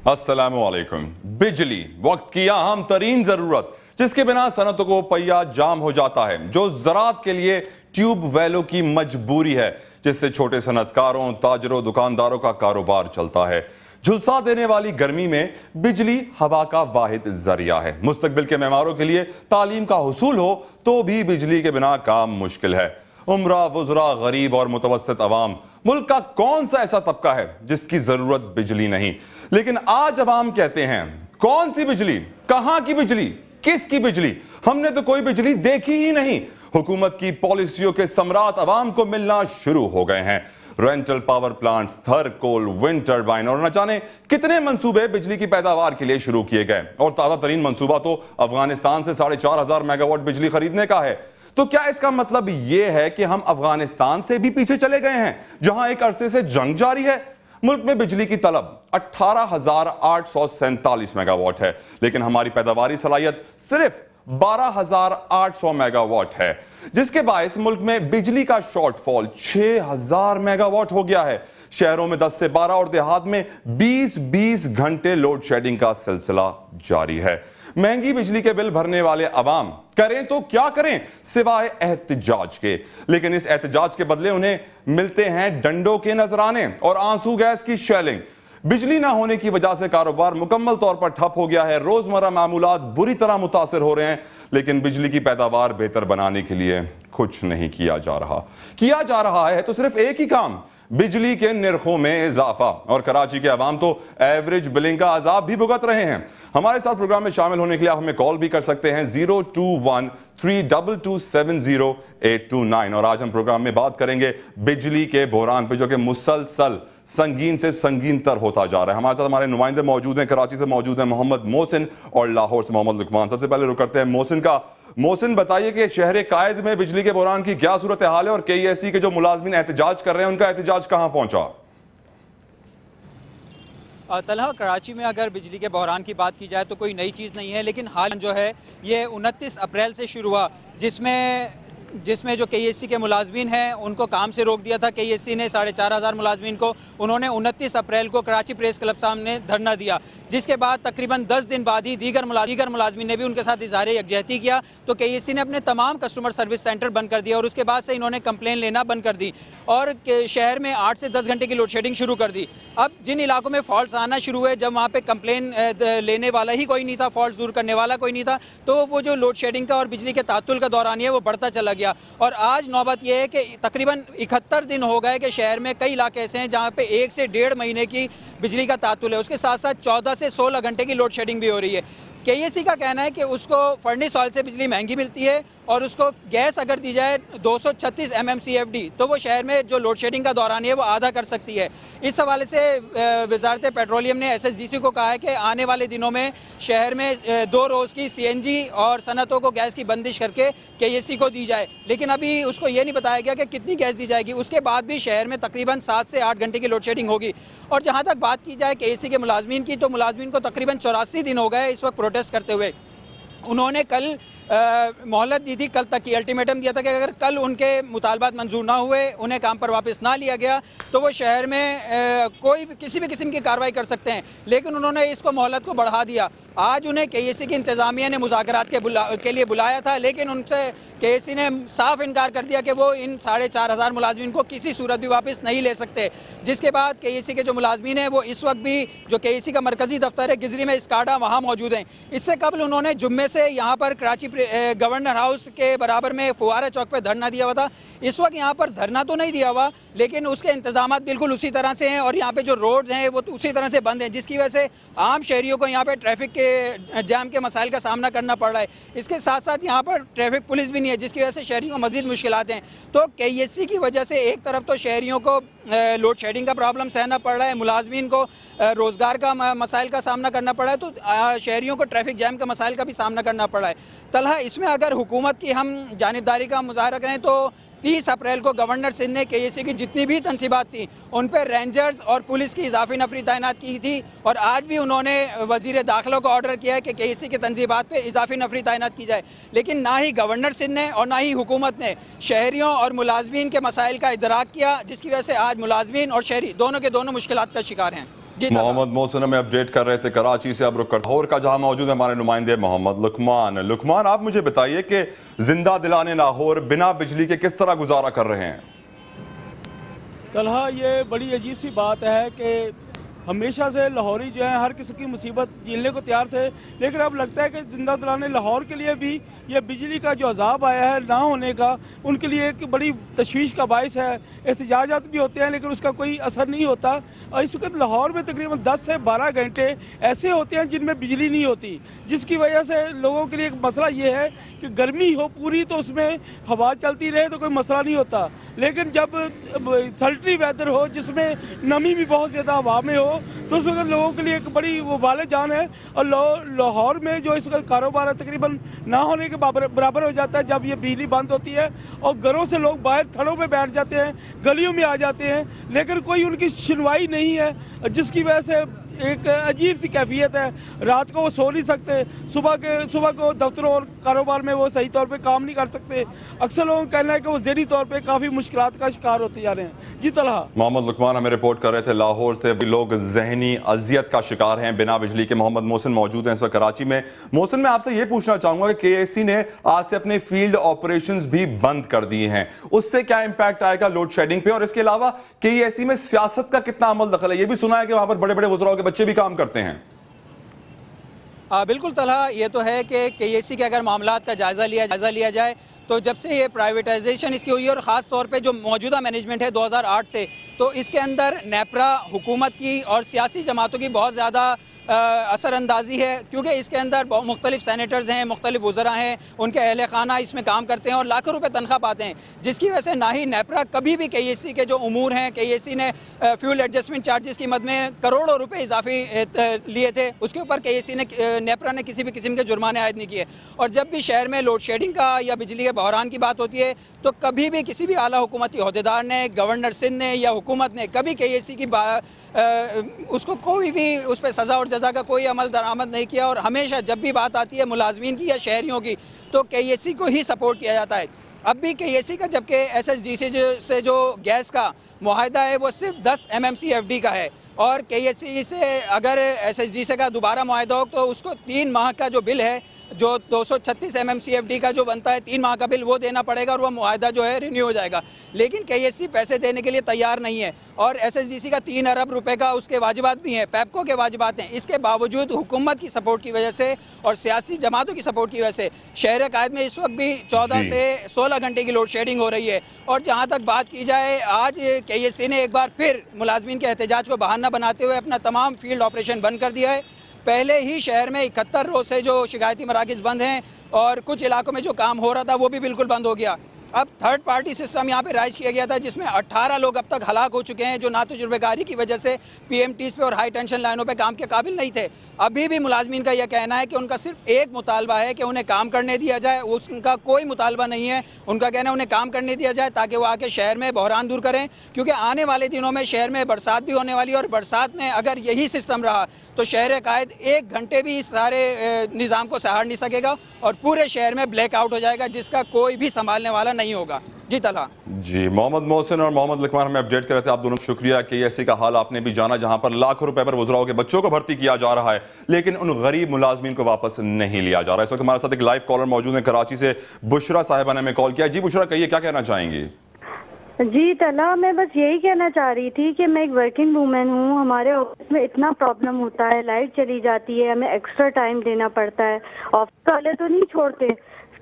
अस्सलामुअलैकुम। बिजली वक्त की अहम तरीन जरूरत, जिसके बिना सनतों को पहिया जाम हो जाता है, जो ज़राअत के लिए ट्यूब वेलों की मजबूरी है, जिससे छोटे सनतकारों, ताजरों, दुकानदारों का कारोबार चलता है। झुलसा देने वाली गर्मी में बिजली हवा का वाहिद जरिया है। मुस्तकबिल के मेहमानों के लिए तालीम का हुसूल हो तो भी बिजली के बिना काम मुश्किल है। उम्रा, वुज़रा, गरीब और मुतवस्सित अवाम, मुल्क का कौन सा ऐसा तबका है जिसकी जरूरत बिजली नहीं? लेकिन आज अवाम कहते हैं, कौन सी बिजली, कहां की बिजली, किसकी बिजली? हमने तो कोई बिजली देखी ही नहीं। हुकूमत की पॉलिसियों के सम्राट अवाम को मिलना शुरू हो गए हैं। रेंटल पावर प्लांट्स, थर कोल, विंड टर्बाइन और न जाने कितने मंसूबे बिजली की पैदावार के लिए शुरू किए गए। और ताजा तरीन मंसूबा तो अफगानिस्तान से 4,500 मेगावाट बिजली खरीदने का है। तो क्या इसका मतलब यह है कि हम अफगानिस्तान से भी पीछे चले गए हैं, जहां एक अरसे से जंग जारी है? मुल्क में बिजली की तलब 18,847 मेगावाट है, लेकिन हमारी पैदावारी सलाहियत सिर्फ 12,800 मेगावाट है, जिसके बायस मुल्क में बिजली का शॉर्टफॉल 6,000 मेगावाट हो गया है। शहरों में 10 से 12 और देहात में 20-20 घंटे लोड शेडिंग का सिलसिला जारी है। महंगी बिजली के बिल भरने वाले अवाम करें तो क्या करें सिवाय एहतजाज के। लेकिन इस एहतजाज के बदले उन्हें मिलते हैं डंडों के नजराने और आंसू गैस की शेलिंग। बिजली ना होने की वजह से कारोबार मुकम्मल तौर पर ठप हो गया है। रोजमर्रा मामूलात बुरी तरह मुतासिर हो रहे हैं, लेकिन बिजली की पैदावार बेहतर बनाने के लिए कुछ नहीं किया जा रहा है तो सिर्फ एक ही काम, बिजली के निर्खों में इजाफा। और कराची के अवाम तो एवरेज बिलिंग का अजाब भी भुगत रहे हैं। हमारे साथ प्रोग्राम में शामिल होने के लिए आप हमें कॉल भी कर सकते हैं 021-322-70829। और आज हम प्रोग्राम में बात करेंगे बिजली के बहरान पे, जो कि मुसलसल संगीन से संगीन तर होता जा रहा है। हमारे साथ हमारे नुमाइंदे मौजूद हैं। कराची से मौजूद हैं मोहम्मद मोहसिन और लाहौर से मोहम्मद लुकमान। सबसे पहले रुक करते हैं मोहसिन का। मोहसिन, बताइए कि शहर कायद में बिजली के बहरान की क्या सूरत हाल है और KESC के जो मुलाजमीन एहतजाज कर रहे हैं, उनका एहतजाज कहां पहुंचा? तलहा, कराची में अगर बिजली के बहरान की बात की जाए तो कोई नई चीज़ नहीं है, लेकिन हाल जो है ये 29 अप्रैल से शुरू हुआ, जिसमें जो KESC के मुलाजमीन हैं उनको काम से रोक दिया था। KESC ने 4,500 मुलाजमीन को उन्होंने 29 अप्रैल को कराची प्रेस क्लब सामने धरना दिया, जिसके बाद तकरीबन 10 दिन बाद ही दीगर मुलाजमीन ने भी उनके साथ इज़हार यकजहती किया। तो KESC ने अपने तमाम कस्टमर सर्विस सेंटर बंद कर दिया और उसके बाद से इन्होंने कंप्लेन लेना बंद कर दी और शहर में 8 से 10 घंटे की लोड शेडिंग शुरू कर दी। अब जिन इलाकों में फॉल्ट आना शुरू हुए, जब वहाँ पर कंप्लेन लेने वाला ही कोई नहीं था, फॉल्ट दूर करने वाला कोई नहीं था, तो वो जो लोड शेडिंग का और बिजली के तात्तुल का दौरान है वो बढ़ता चला गया। और आज नौबत यह है कि तकरीबन 71 दिन हो गए कि शहर में कई इलाके ऐसे हैं जहां पे 1 से 1.5 महीने की बिजली का तात्तुल है। उसके साथ साथ 14 से 16 घंटे की लोड शेडिंग भी हो रही है। KESC का कहना है कि उसको फर्नेस ऑयल से बिजली महंगी मिलती है और उसको गैस अगर दी जाए 236 MMCFD तो वो शहर में जो लोड शेडिंग का दौरान है वो आधा कर सकती है। इस हवाले से वजारत पेट्रोलियम ने SSGC को कहा है कि आने वाले दिनों में शहर में 2 रोज़ की CNG और सनतों को गैस की बंदिश करके KESC को दी जाए, लेकिन अभी उसको ये नहीं बताया गया कि कितनी गैस दी जाएगी। उसके बाद भी शहर में तकरीबन 7 से 8 घंटे की लोड शेडिंग होगी। और जहाँ तक बात की जाए KESC के मुलाजमीन की, तो मुलाजमीन को तकरीबन 84 दिन हो गए इस वक्त प्रोटेस्ट करते हुए। उन्होंने कल मोहलत दी थी, कल तक की अल्टीमेटम दिया था कि अगर कल उनके मुतालबात मंजूर ना हुए, उन्हें काम पर वापस ना लिया गया तो वो शहर में कोई भी किसी भी किस्म की कार्रवाई कर सकते हैं। लेकिन उन्होंने इसको मोहलत को बढ़ा दिया। आज उन्हें KESC की इंतज़ामिया ने मुज़ाकरात के लिए बुलाया था, लेकिन उनसे KESC ने साफ इनकार कर दिया कि वो इन 4,500 मुलाजमीन को किसी सूरत भी वापस नहीं ले सकते। जिसके बाद KESC के जो मुलाजमीन हैं वो इस वक्त भी जो KESC का मरकज़ी दफ्तर है गिजरी में, स्काडा, वहाँ मौजूद हैं। इससे कबल उन्होंने जुम्मे से यहाँ पर कराची गवर्नर हाउस के बराबर में फुवारा चौक पर धरना दिया हुआ था। इस वक्त यहाँ पर धरना तो नहीं दिया हुआ, लेकिन उसके इंतजाम बिल्कुल उसी तरह से हैं और यहाँ पे जो रोड्स हैं वो उसी तरह से बंद हैं, जिसकी वजह से आम शहरियों को यहाँ पे ट्रैफिक के जाम के मसाइल का सामना करना पड़ रहा है। इसके साथ साथ यहाँ पर ट्रैफिक पुलिस भी नहीं है, जिसकी वजह से शहरियों को मज़ीद मुश्किलात हैं। तो KESC की वजह से एक तरफ तो शहरियों को लोड शेडिंग का प्रॉब्लम सहना पड़ रहा है, मुलाजमीन को रोज़गार का मसाइल का सामना करना पड़ रहा है, तो शहरियों को ट्रैफिक जैम का मसाइल का भी सामना करना पड़ रहा है। तलहा, इसमें अगर हुकूमत की हम जानिबदारी का मुजाहरा करें तो 30 अप्रैल को गवर्नर सिंध ने KESC की जितनी भी तनसीबात थी उन पर रेंजर्स और पुलिस की इजाफी नफरी तैनात की थी और आज भी उन्होंने वजीर दाखिला को ऑर्डर किया है कि KESC की तनसीबात पर इजाफी नफरी तैनात की जाए। लेकिन ना ही गवर्नर सिंध ने और ना ही हुकूमत ने शहरियों और मुलाजमीन के मसाइल का इदराक किया, जिसकी वजह से आज मुलाजमीन और शहरी दोनों के दोनों मुश्किलात का शिकार हैं। मोहम्मद मोहसिन हमें अपडेट कर रहे थे कराची से। अब रुक कर लाहौर का जहां मौजूद है हमारे नुमाइंदे मोहम्मद लुकमान, आप मुझे बताइए कि जिंदा दिलाने लाहौर बिना बिजली के किस तरह गुजारा कर रहे हैं? तलहा, ये बड़ी अजीब सी बात है कि हमेशा से लाहौरी जो है हर किस्म की मुसीबत झेलने को तैयार थे, लेकिन अब लगता है कि जिंदा दिलाने लाहौर के लिए भी ये बिजली का जो अजाब आया है ना होने का, उनके लिए एक बड़ी तशवीश का बायस है। एहतजाजात भी होते हैं लेकिन उसका कोई असर नहीं होता। और इस वक्त लाहौर में तकरीबन 10 से 12 घंटे ऐसे होते हैं जिनमें बिजली नहीं होती, जिसकी वजह से लोगों के लिए एक मसला ये है कि गर्मी हो पूरी तो उसमें हवा चलती रहे तो कोई मसला नहीं होता, लेकिन जब सल्ट्री वेदर हो जिसमें नमी भी बहुत ज़्यादा हवा में हो तो उस वक्त लोगों के लिए एक बड़ी वो वाले जान है। और लाहौर में जो इस वक्त कारोबार है तकरीबन ना होने के बराबर हो जाता है जब ये बिजली बंद होती है, और घरों से लोग बाहर थड़ों में बैठ जाते हैं, गलियों में आ जाते हैं, लेकिन कोई उनकी सुनवाई नहीं है, जिसकी वजह से एक अजीब सी कैफियत है। रात को वो सो नहीं सकते, सुबह को दफ्तरों और कारोबार में वो सही तौर पे काम नहीं कर सकते। अक्सर लोगों का कहना है कि वो ज़हनी तौर पे काफ़ी मुश्किलात का शिकार होते जा रहे हैं। जी तलहा। मोहम्मद लुकमान हमें रिपोर्ट कर रहे थे लाहौर से। अभी लोग जहनी अजियत का शिकार हैं बिना बिजली के। मोहम्मद मोहसिन मौजूद हैं इस वक्त कराची में। मोहसिन, मैं आपसे ये पूछना चाहूंगा कि केएससी ने आज से अपने फील्ड ऑपरेशंस भी बंद कर दिए हैं, उससे क्या इंपैक्ट आएगा लोड शेडिंग पे? और इसके अलावा केएससी में सियासत का कितना अमल दखल है? ये भी सुना है कि वहां पर बड़े बड़े वज़राओं के बच्चे भी काम करते हैं। बिल्कुल तलहा, ये तो है कि केएससी के अगर मामलात का जायज़ा लिया जाए तो जब से ये प्राइवेटाइजेशन इसकी हुई है और ख़ास तौर पे जो मौजूदा मैनेजमेंट है 2008 से, तो इसके अंदर नेपरा हुकूमत की और सियासी जमातों की बहुत ज़्यादा असरअंदाजी है, क्योंकि इसके अंदर मुख्तलिफ सैनेटर्स हैं, मुख्तलिफ वज़रा हैं, उनके अहल खाना इसमें काम करते हैं और लाखों रुपए तनख्वाह पाते हैं, जिसकी वजह से ना ही नेपरा कभी भी केएससी के जो उमूर हैं, केएससी ने फ्यूल एडजस्टमेंट चार्जेस की मद में करोड़ों रुपए इजाफी लिए थे, उसके ऊपर केएससी ने नेपरा ने किसी भी किस्म के जुर्माने आयद नहीं किए। और जब भी शहर में लोड शेडिंग का या बिजली के बहरान की बात होती है तो कभी भी किसी भी आला हुकूमती अहदेदार ने, गवर्नर सिंध ने या हुकूमत ने कभी केएससी की उसको कोई भी उस पर सज़ा और जज़ा का कोई अमल दरामद नहीं किया। और हमेशा जब भी बात आती है मुलाजमीन की या शहरियों की तो केएससी को ही सपोर्ट किया जाता है। अब भी केएससी का जबकि एसएसजीसी से जो गैस का मुआहदा है वो सिर्फ 10 MMCFD का है, और केएससी से अगर एसएसजीसी का दोबारा मुआहदा हो तो उसको 3 माह का जो बिल है, जो 236 MMCFD का जो बनता है 3 माह का बिल, वो देना पड़ेगा और वो मुआहदा जो है रिन्यू हो जाएगा। लेकिन केएससी पैसे देने के लिए तैयार नहीं है, और एसएसजीसी का 3 अरब रुपए का उसके वाजिबात भी हैं, पैपको के वाजिबात हैं। इसके बावजूद हुकूमत की सपोर्ट की वजह से और सियासी जमातों की सपोर्ट की वजह से शहर कायद में इस वक्त भी 14 से 16 घंटे की लोड शेडिंग हो रही है। और जहाँ तक बात की जाए, आज केएससी ने एक बार फिर मुलाजमीन के एहतजाज को बहाना बनाते हुए अपना तमाम फील्ड ऑपरेशन बंद कर दिया है। पहले ही शहर में 71 रोज से जो शिकायती मराकज़ बंद हैं और कुछ इलाकों में जो काम हो रहा था वो भी बिल्कुल बंद हो गया। अब थर्ड पार्टी सिस्टम यहाँ पे राइज किया गया था जिसमें 18 लोग अब तक हलाक हो चुके हैं, जो ना तजुर्बेकारी की वजह से PMTs पे और हाई टेंशन लाइनों पे काम के काबिल नहीं थे। अभी भी मुलाजमीन का यह कहना है कि उनका सिर्फ एक मुतालबा है कि उन्हें काम करने दिया जाए, उनका कोई मुतालबा नहीं है। उनका कहना है उन्हें काम करने दिया जाए ताकि वो आके शहर में बहरान दूर करें, क्योंकि आने वाले दिनों में शहर में बरसात भी होने वाली है और बरसात में अगर यही सिस्टम रहा तो शहर कायद 1 घंटे भी इस सारे निज़ाम को सहार नहीं सकेगा और पूरे शहर में ब्लैकआउट हो जाएगा, जिसका कोई भी संभालने वाला नहीं होगा। जी तलहा। जी, मोहम्मद मोहसिन और मोहम्मद लुकमान हमें अपडेट कर रहे थे। आप दोनों शुक्रिया। केएससी का हाल आपने भी जाना, जहां पर लाखों रुपए पर वज़राओं के बच्चों को भर्ती किया जा रहा है, लेकिन उन गरीब मुलाजमीन को वापस नहीं लिया जा रहा है। इस वक्त हमारे साथ एक लाइव कॉलर मौजूद है कराची से, बुशरा साहिबा ने हमें कॉल किया। जी बुशरा, कहिए क्या कहना चाहेंगी? जी तला, मैं बस यही कहना चाह रही थी कि मैं एक वर्किंग वूमेन हूँ। हमारे ऑफिस में इतना प्रॉब्लम होता है, लाइट चली जाती है, हमें एक्स्ट्रा टाइम देना पड़ता है। ऑफिस वाले तो नहीं छोड़ते,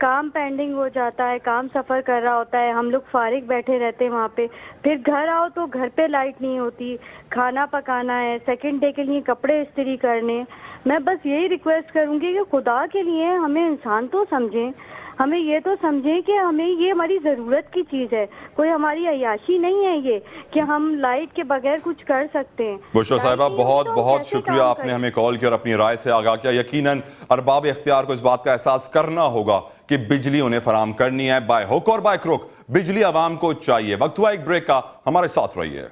काम पेंडिंग हो जाता है, काम सफ़र कर रहा होता है, हम लोग फारिग बैठे रहते हैं वहाँ पे। फिर घर आओ तो घर पे लाइट नहीं होती, खाना पकाना है, सेकंड डे के लिए कपड़े इस्त्री करने। मैं बस यही रिक्वेस्ट करूँगी कि खुदा के लिए हमें इंसान तो समझें, हमें ये तो समझें कि हमें ये हमारी ज़रूरत की चीज़ है, कोई हमारी अयाशी नहीं है ये कि हम लाइट के बगैर कुछ कर सकते हैं। बुशरा साहिबा, बहुत बहुत शुक्रिया, आपने हमें कॉल किया और अपनी राय से आगाह किया। यकीनन अरबाब इख्तियार को इस बात का एहसास करना होगा कि बिजली उन्हें फराम करनी है, बाय हुक और बाय क्रुक बिजली आवाम को चाहिए। वक्त हुआ एक ब्रेक का, हमारे साथ रहिए।